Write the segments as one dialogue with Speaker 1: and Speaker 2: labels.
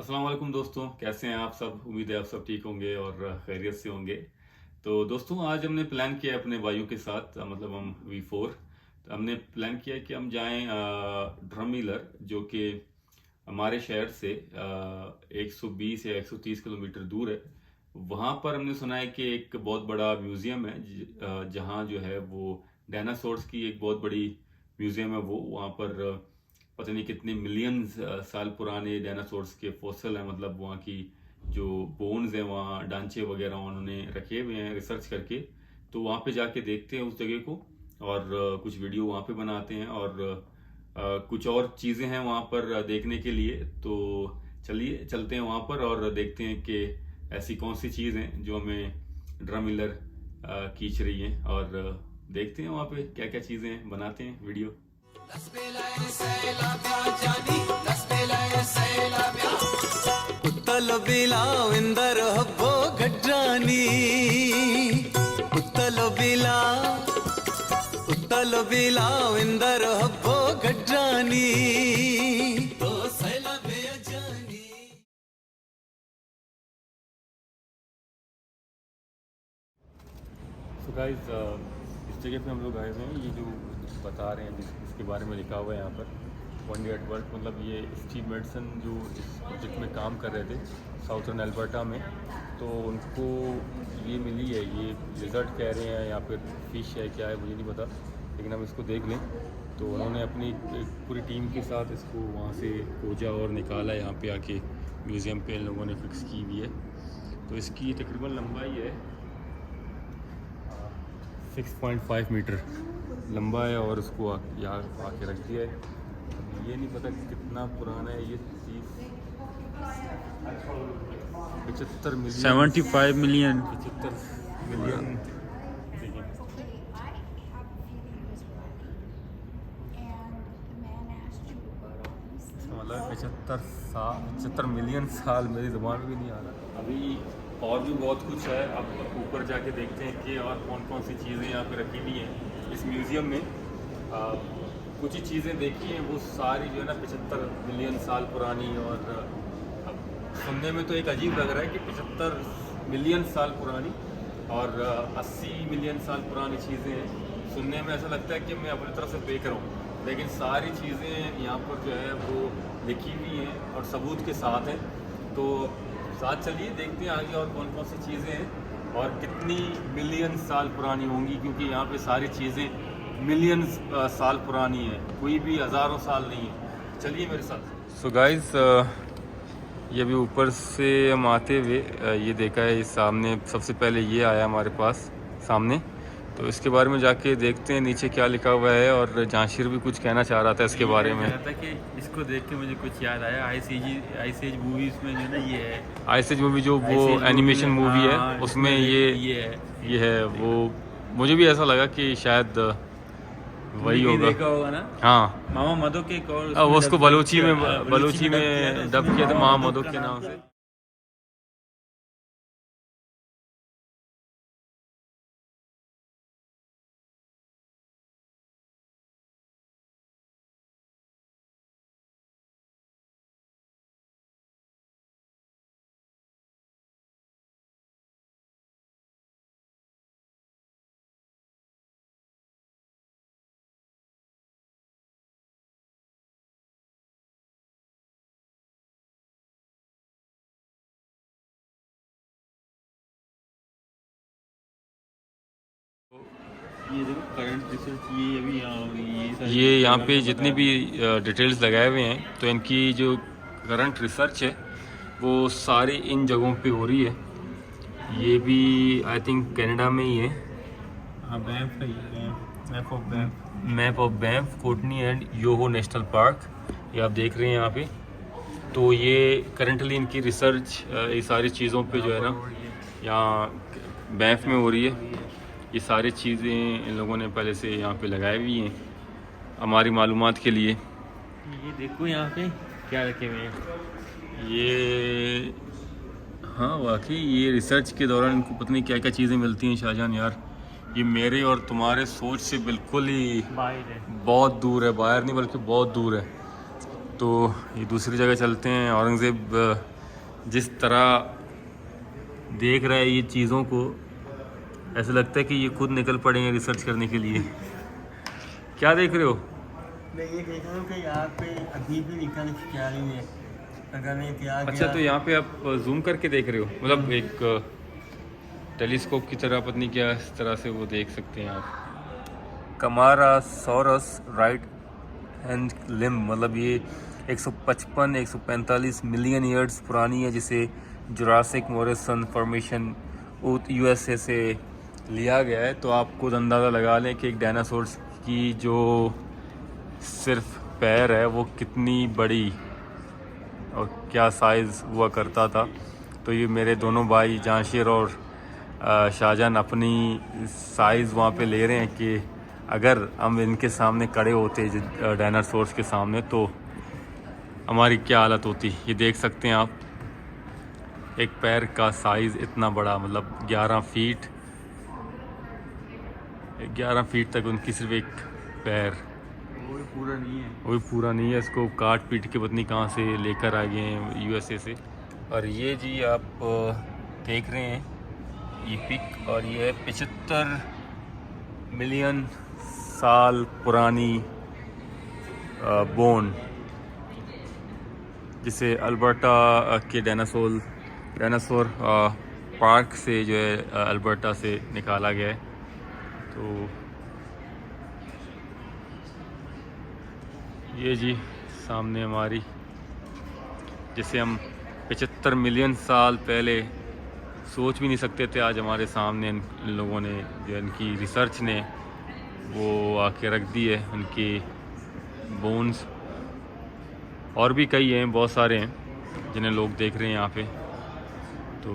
Speaker 1: अस्सलाम वालेकुम दोस्तों, कैसे हैं आप सब। उम्मीद है आप सब ठीक होंगे और खैरियत से होंगे। तो दोस्तों आज हमने प्लान किया है अपने भाइयों के साथ, मतलब हम V4। तो हमने प्लान किया है कि हम जाएं ड्रमीलर, जो कि हमारे शहर से 120 या 130 किलोमीटर दूर है। वहाँ पर हमने सुना है कि एक बहुत बड़ा म्यूज़ियम है, जहाँ जो है वो डायनासोर्स की एक बहुत बड़ी म्यूज़ियम है। वो वहाँ पर पता नहीं कितने मिलियंस साल पुराने डायनासोर्स के फॉसिल हैं, मतलब वहाँ की जो बोन्स हैं, वहाँ ढांचे वगैरह उन्होंने रखे हुए हैं रिसर्च करके। तो वहाँ पे जाके देखते हैं उस जगह को, और कुछ वीडियो वहाँ पे बनाते हैं, और कुछ और चीज़ें हैं वहाँ पर देखने के लिए। तो चलिए चलते हैं वहाँ पर और देखते हैं कि ऐसी कौन सी चीज़ हैं जो हमें ड्रमिलर खींच रही हैं, और देखते हैं वहाँ पे क्या क्या चीज़ें हैं, बनाते हैं वीडियो।
Speaker 2: ಉತ್ತಲ ಬಿಲಾವಿಂದರ ಹಬ್ಬೋ ಗಡ್ರಾನಿ ಉತ್ತಲ ಬಿಲಾವಿಂದರ ಹಬ್ಬೋ ಗಡ್ರಾನಿ तो सैलाबे जानी।
Speaker 1: सो गाइस, इस जगह पे हम लोग आए हुए हैं। ये जो बता रहे हैं इसके बारे में लिखा हुआ है यहाँ पर वन डे एट वर्क, मतलब ये स्टीव मेडसन जो इस प्रोजेक्ट में काम कर रहे थे साउथर्न एल्बर्टा में, तो उनको ये मिली है। ये लिजर्ट कह रहे हैं या फिर फिश है, क्या है मुझे नहीं पता, लेकिन हम इसको देख लें। तो उन्होंने अपनी एक पूरी टीम के साथ इसको वहाँ से खोजा और निकाला, यहाँ पे आके म्यूज़ियम पे इन लोगों ने फिक्स की हुई है। तो इसकी तकरीबन लंबाई है 6.5 मीटर लंबा है, और उसको यहाँ आके रख दिया है। अब ये नहीं पता कि कितना पुराना है ये चीज़। 75 million
Speaker 3: 75 million.
Speaker 1: 75 million
Speaker 4: Okay, I have a feeling it was black. And the man asked you about all these things.
Speaker 1: मतलब 75 मिलियन साल, मेरी ज़ुबान भी नहीं आ रहा। अभी और भी बहुत कुछ है, अब ऊपर जाके देखते हैं कि और कौन कौन सी चीज़ें यहाँ पे रखी हुई हैं इस म्यूज़ियम में। कुछ ही चीज़ें देखी हैं, वो सारी जो है ना 75 मिलियन साल पुरानी। और अब सुनने में तो एक अजीब लग रहा है कि 75 मिलियन साल पुरानी और 80 मिलियन साल पुरानी चीज़ें हैं। सुनने में ऐसा लगता है कि मैं अपनी तरफ से फेंक रहा हूँ, लेकिन सारी चीज़ें यहाँ पर जो है वो लिखी हुई हैं और सबूत के साथ हैं। तो साथ चलिए देखते हैं आगे और कौन कौन सी चीज़ें हैं और कितनी मिलियन साल पुरानी होंगी, क्योंकि यहाँ पे सारी चीज़ें मिलियन साल पुरानी हैं, कोई भी हज़ारों साल नहीं है। चलिए मेरे साथ। सो गाइस, ये अभी ऊपर से हम आते हुए ये देखा है, इस सामने सबसे पहले ये आया हमारे पास सामने। तो इसके बारे में जाके देखते हैं नीचे क्या लिखा हुआ है, और जांशिर भी कुछ कहना चाह रहा था इसके बारे में।
Speaker 3: था कि इसको देख के मुझे कुछ याद आया, आइस एज मूवीज में जो ना ये है,
Speaker 1: आइस एज मूवी जो वो एनिमेशन मूवी है,
Speaker 3: हाँ,
Speaker 1: उसमें
Speaker 3: ये
Speaker 1: है वो। मुझे भी ऐसा लगा कि शायद वही
Speaker 3: तुमने भी
Speaker 1: होगा।
Speaker 3: देखा होगा ना,
Speaker 1: हाँ,
Speaker 3: मामा मधो के एक और
Speaker 1: वो उसको बलोची में
Speaker 3: बलूची
Speaker 1: में डब किया था मामा मधो के नाम से।
Speaker 3: ये देखो करंट रिसर्च, ये अभी
Speaker 1: ये यहाँ पे जितनी भी डिटेल्स लगाए हुए हैं, तो इनकी जो करंट रिसर्च है वो सारी इन जगहों पे हो रही है। ये भी आई थिंक कनाडा में ही है। Map of Banff, Kootenay and Yoho national park, ये आप देख रहे हैं यहाँ पे। तो ये करंटली इनकी रिसर्च ये सारी चीज़ों पे जो है ना यहाँ बैंफ में हो रही है। ये सारी चीज़ें इन लोगों ने पहले से यहाँ पे लगाई हुई हैं हमारी मालूमात के लिए।
Speaker 3: ये देखो यहाँ पे क्या रखे हुए हैं।
Speaker 1: ये हाँ, वाकई ये रिसर्च के दौरान इनको पता नहीं क्या क्या चीज़ें मिलती हैं शाहजहान यार। ये मेरे और तुम्हारे सोच से बिल्कुल ही
Speaker 3: बाहर है,
Speaker 1: बहुत दूर है, बाहर नहीं बल्कि बहुत दूर है। तो ये दूसरी जगह चलते हैं, औरंगज़ेब जिस तरह देख रहा है ये चीज़ों को, ऐसा लगता है कि ये खुद निकल पड़े हैं रिसर्च करने के लिए। क्या देख रहे हो?
Speaker 5: मैं ये देख रहा हूँ कि यहाँ पे अभी भी निकल क्या रही है, अगर मैं क्या
Speaker 1: अच्छा, तो यहाँ पे आप जूम करके देख रहे हो, मतलब एक टेलीस्कोप की तरह, पत्नी क्या इस तरह से वो देख सकते हैं आप। कमारासोरस राइट हैंड लिम्ब, मतलब ये 155-145 मिलियन ईयर्स पुरानी है, जिसे जुरासिक मोरिसन फॉर्मेशन यूएसए से लिया गया है। तो आप खुद अंदाज़ा लगा लें कि एक डायनासोर की जो सिर्फ पैर है वो कितनी बड़ी और क्या साइज़ हुआ करता था। तो ये मेरे दोनों भाई जांशिर और शाहजहान अपनी साइज़ वहाँ पे ले रहे हैं कि अगर हम इनके सामने खड़े होते डायनासोर्स के सामने तो हमारी क्या हालत होती। ये देख सकते हैं आप, एक पैर का साइज़ इतना बड़ा, मतलब 11 फीट तक उनकी सिर्फ एक पैर,
Speaker 3: वो पूरा नहीं है।
Speaker 1: वो भी पूरा नहीं है। इसको काट पीट के पत्नी कहाँ से लेकर आ गए हैं यूएसए से। और ये जी आप देख रहे हैं ये पिक, और ये 75 मिलियन साल पुरानी बोन, जिसे अल्बर्टा के डायनासोर पार्क से जो है अल्बर्टा से निकाला गया है। तो ये जी सामने हमारी, जिसे हम 75 मिलियन साल पहले सोच भी नहीं सकते थे, आज हमारे सामने इन लोगों ने, जो इनकी रिसर्च ने वो आके रख दी है, उनकी बोन्स। और भी कई हैं, बहुत सारे हैं जिन्हें लोग देख रहे हैं यहाँ पे। तो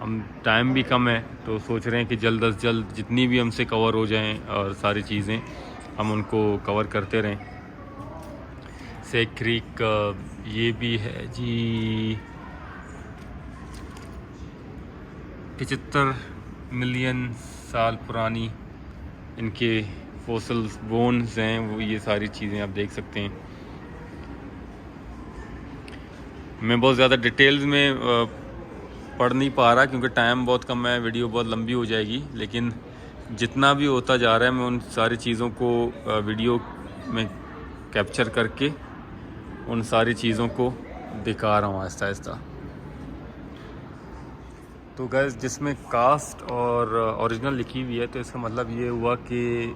Speaker 1: हम टाइम भी कम है तो सोच रहे हैं कि जल्द अज जल्द जितनी भी हमसे कवर हो जाएं और सारी चीज़ें हम उनको कवर करते रहें। सेक क्रीक ये भी है जी 75 मिलियन साल पुरानी इनके फोसिल्स बोन्स हैं, वो ये सारी चीज़ें आप देख सकते हैं। मैं बहुत ज़्यादा डिटेल्स में पढ़ नहीं पा रहा क्योंकि टाइम बहुत कम है, वीडियो बहुत लंबी हो जाएगी, लेकिन जितना भी होता जा रहा है मैं उन सारी चीज़ों को वीडियो में कैप्चर करके उन सारी चीज़ों को दिखा रहा हूँ आहिस्ता आहिस्ता। तो गैस जिसमें कास्ट और ओरिजिनल लिखी हुई है, तो इसका मतलब ये हुआ कि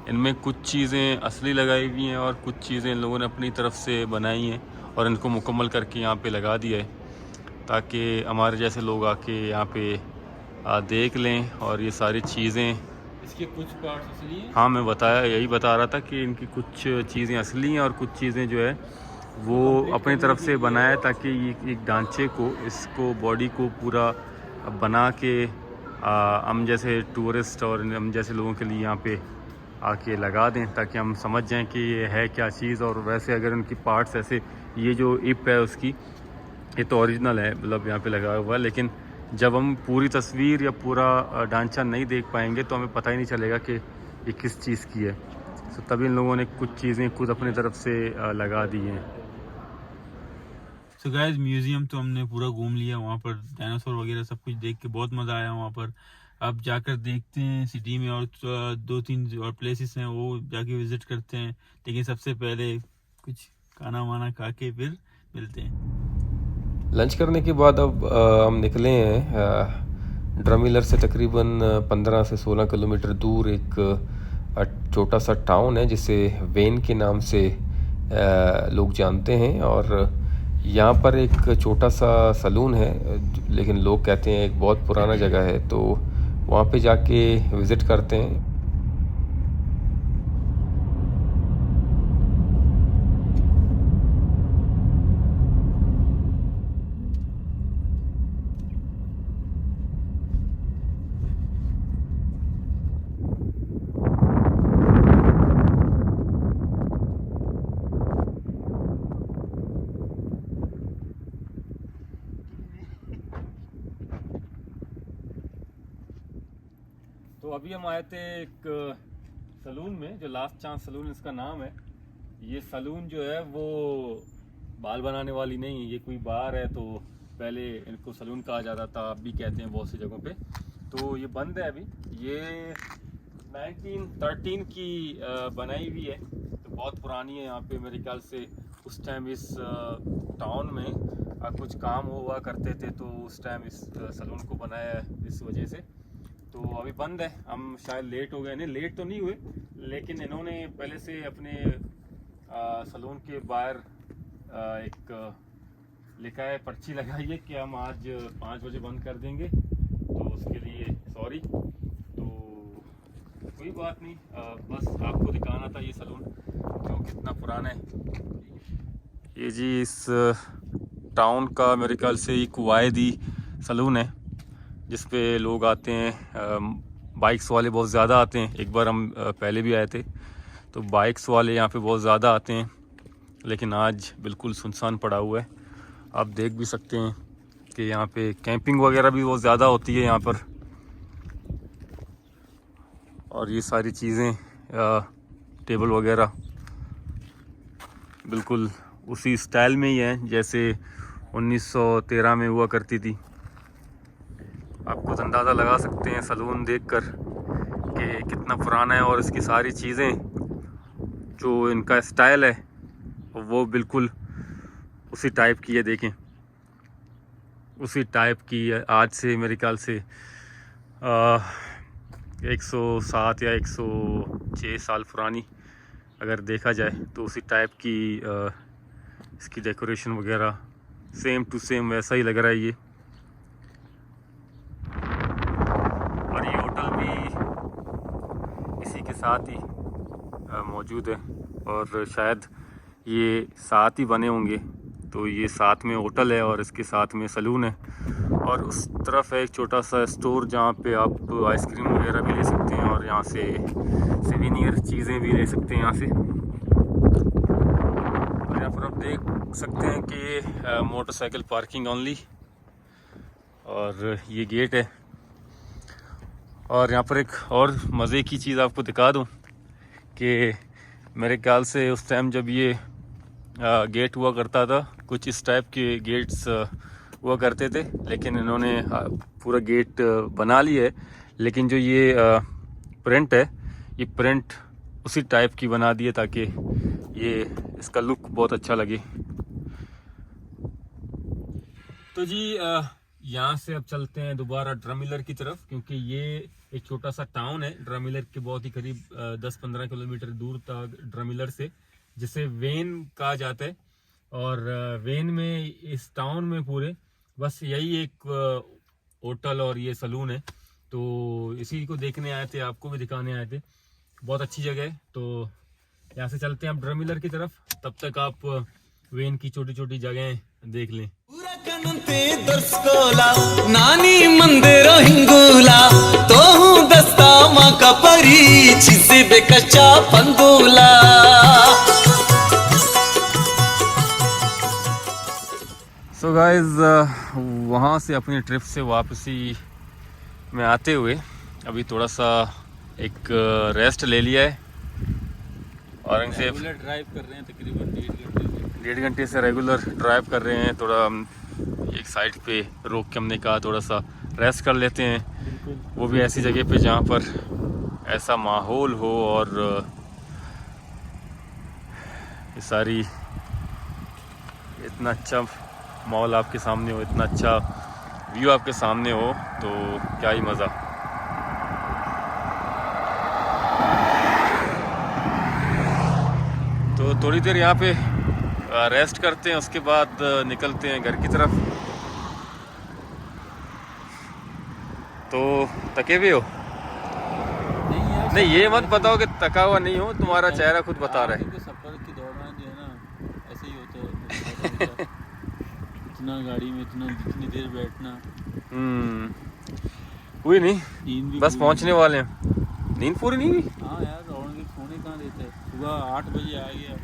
Speaker 1: इनमें कुछ चीज़ें असली लगाई हुई हैं और कुछ चीज़ें इन लोगों ने अपनी तरफ से बनाई हैं और इनको मुकम्मल करके यहाँ पे लगा दिया है, ताकि हमारे जैसे लोग आके यहाँ पे देख लें। और ये सारी चीज़ें,
Speaker 3: इसके कुछ पार्ट्स असली हैं।
Speaker 1: हाँ मैं यही बता रहा था कि इनकी कुछ चीज़ें असली हैं और कुछ चीज़ें जो है वो अपनी तरफ से बनाया, ताकि ये एक ढांचे को, इसको बॉडी को पूरा बना के हम जैसे टूरिस्ट और हम जैसे लोगों के लिए यहाँ पे आके लगा दें, ताकि हम समझ जाएं कि ये है क्या चीज़। और वैसे अगर उनकी पार्ट्स ऐसे, ये जो इप है उसकी, ये तो ओरिजिनल है, मतलब यहाँ पे लगा हुआ है, लेकिन जब हम पूरी तस्वीर या पूरा ढांचा नहीं देख पाएंगे तो हमें पता ही नहीं चलेगा कि ये किस चीज़ की है। तो तभी इन लोगों ने कुछ चीज़ें खुद अपनी तरफ से लगा दी हैं।
Speaker 3: तो गाइस म्यूजियम तो हमने पूरा घूम लिया, वहाँ पर डायनासोर वगैरह सब कुछ देख के बहुत मज़ा आया वहाँ पर। अब जाकर देखते हैं सिटी में और 2-3 और प्लेसेस हैं, वो जाके विज़िट करते हैं। लेकिन सबसे पहले कुछ खाना वाना खा के फिर मिलते हैं।
Speaker 6: लंच करने के बाद अब हम निकले हैं ड्रमिलर से तकरीबन 15 से 16 किलोमीटर दूर एक छोटा सा टाउन है जिसे वेन के नाम से लोग जानते हैं। और यहाँ पर एक छोटा सा सलून है, लेकिन लोग कहते हैं एक बहुत पुराना जगह है, तो वहाँ पे जाके विज़िट करते हैं।
Speaker 1: तो अभी हम आए थे एक सलून में, जो लास्ट चांस सलून इसका नाम है। ये सलून जो है वो बाल बनाने वाली नहीं, ये कोई बार है। तो पहले इनको सलून कहा जाता था, अब भी कहते हैं बहुत सी जगहों पे। तो ये बंद है अभी। ये 1913 की बनाई हुई है, तो बहुत पुरानी है। यहाँ पे मेरे ख्याल से उस टाइम इस टाउन में कुछ काम हुआ करते थे, तो उस टाइम इस सलून को बनाया है इस वजह से। तो अभी बंद है। हम शायद लेट हो गए, नहीं लेट तो नहीं हुए, लेकिन इन्होंने पहले से अपने सलून के बाहर एक लिखा है, पर्ची लगाई है कि हम आज 5 बजे बंद कर देंगे। तो उसके लिए सॉरी। तो कोई बात नहीं, बस आपको दिखाना था ये सलून जो कितना पुराना है। ये जी इस टाउन का मेरे ख्याल से एक वायदी सलून है जिस पे लोग आते हैं। बाइक्स वाले बहुत ज़्यादा आते हैं। एक बार हम पहले भी आए थे, तो बाइक्स वाले यहाँ पे बहुत ज़्यादा आते हैं, लेकिन आज बिल्कुल सुनसान पड़ा हुआ है। आप देख भी सकते हैं कि यहाँ पे कैंपिंग वगैरह भी बहुत ज़्यादा होती है यहाँ पर। और ये सारी चीज़ें टेबल वगैरह बिल्कुल उसी स्टाइल में ही है जैसे 1913 में हुआ करती थी। आपको तो अंदाज़ा लगा सकते हैं सलून देखकर कि कितना पुराना है, और इसकी सारी चीज़ें जो इनका स्टाइल है वो बिल्कुल उसी टाइप की है। देखें, उसी टाइप की है। आज से मेरे ख्याल से 107 या 106 साल पुरानी अगर देखा जाए, तो उसी टाइप की इसकी डेकोरेशन वगैरह सेम टू सेम वैसा ही लग रहा है ये। और ये होटल भी इसी के साथ ही मौजूद है, और शायद ये साथ ही बने होंगे। तो ये साथ में होटल है और इसके साथ में सलून है, और उस तरफ है एक छोटा सा स्टोर जहाँ पे आप आइसक्रीम वगैरह भी ले सकते हैं, और यहाँ से सिविनियर चीज़ें भी ले सकते हैं यहाँ से। और यहाँ पर आप देख सकते हैं कि मोटरसाइकिल पार्किंग ओनली, और ये गेट है। और यहाँ पर एक और मज़े की चीज़ आपको दिखा दूँ कि मेरे ख्याल से उस टाइम जब ये गेट हुआ करता था, कुछ इस टाइप के गेट्स हुआ करते थे, लेकिन इन्होंने पूरा गेट बना लिया है। लेकिन जो ये प्रिंट है, ये प्रिंट उसी टाइप की बना दी है ताकि ये इसका लुक बहुत अच्छा लगे। तो जी यहाँ से अब चलते हैं दोबारा ड्रमिलर की तरफ, क्योंकि ये एक छोटा सा टाउन है ड्रमिलर के बहुत ही करीब 10-15 किलोमीटर दूर तक ड्रमिलर से, जिसे वेन कहा जाता है। और वेन में इस टाउन में पूरे बस यही एक होटल और ये सलून है। तो इसी को देखने आए थे, आपको भी दिखाने आए थे। बहुत अच्छी जगह है। तो यहाँ से चलते हैं अब ड्रमिलर की तरफ, तब तक आप वेन की छोटी छोटी जगहें देख लें।
Speaker 2: नानी मंदिर हिंगूला तो हूँ दस्ता माँ का परी छिसे बेकच्चा पंदूला।
Speaker 1: सो गाइज वहाँ से अपनी ट्रिप से वापसी में आते हुए अभी थोड़ा सा एक रेस्ट ले लिया है। औरंगजेब
Speaker 3: ड्राइव कर रहे हैं तकरीबन
Speaker 1: 1.5 घंटे से रेगुलर ड्राइव कर रहे हैं। थोड़ा एक साइड पे रोक के हमने कहा थोड़ा सा रेस्ट कर लेते हैं, वो भी ऐसी जगह पे जहाँ पर ऐसा माहौल हो और ये सारी इतना अच्छा मॉल आपके सामने हो, इतना अच्छा व्यू आपके सामने हो, तो क्या ही मज़ा। तो थोड़ी देर यहाँ पे रेस्ट करते हैं, उसके बाद निकलते हैं घर की तरफ। तो थके भी हो? नहीं, ये मत बताओ कि थका हुआ नहीं हो, तुम्हारा चेहरा खुद बता रहा है।
Speaker 3: सफर के दौरान जो है ना ऐसे ही होता है, इतना गाड़ी में जितनी देर बैठना।
Speaker 1: कोई नहीं, बस पहुंचने वाले हैं। नींद पूरी नहीं हुई?
Speaker 3: हाँ यार, औरंगजेब सोने कहाँ देता है। सुबह 8 बजे आ गया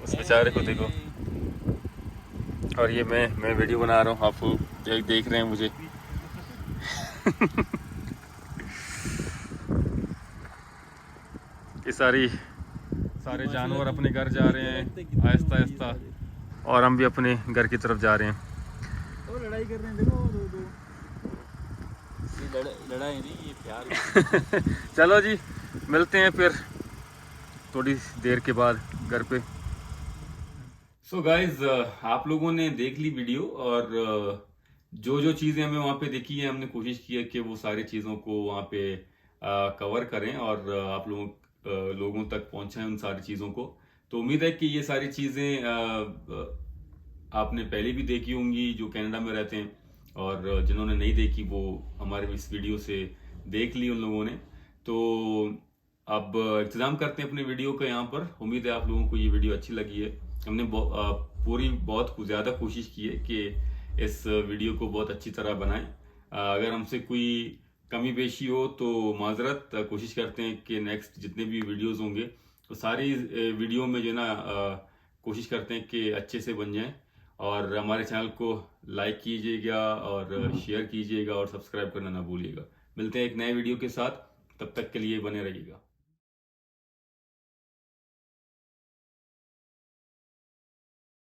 Speaker 1: उस बेचारे को देखो। और ये मैं वीडियो बना रहा हूँ, आप देख रहे हैं मुझे। ये सारे जानवर अपने घर जा रहे हैं आहिस्ता आहिस्ता, और हम भी अपने घर की तरफ जा रहे हैं।
Speaker 3: वो लड़ाई कर रहे हैं, देखो दो लड़ाई नहीं, ये प्यार।
Speaker 1: चलो जी, मिलते हैं फिर थोड़ी देर के बाद घर पे। सो गाइज, आप लोगों ने देख ली वीडियो, और जो जो चीज़ें हमें वहाँ पे देखी है, हमने कोशिश की है कि वो सारी चीज़ों को वहाँ पे कवर करें और आप लोगों तक पहुँचाएं उन सारी चीज़ों को। तो उम्मीद है कि ये सारी चीज़ें आपने पहले भी देखी होंगी जो कनाडा में रहते हैं, और जिन्होंने नहीं देखी वो हमारे इस वीडियो से देख ली उन लोगों ने। तो अब इंतज़ाम करते हैं अपने वीडियो का यहाँ पर। उम्मीद है आप लोगों को ये वीडियो अच्छी लगी है। हमने बहुत ज़्यादा कोशिश की है कि इस वीडियो को बहुत अच्छी तरह बनाएं। अगर हमसे कोई कमी पेशी हो तो माजरत, कोशिश करते हैं कि नेक्स्ट जितने भी वीडियोस होंगे तो सारी वीडियो में जो है ना कोशिश करते हैं कि अच्छे से बन जाएं। और हमारे चैनल को लाइक कीजिएगा और शेयर कीजिएगा और सब्सक्राइब करना ना भूलिएगा। मिलते हैं एक नए वीडियो के साथ, तब तक के लिए बने रहिएगा।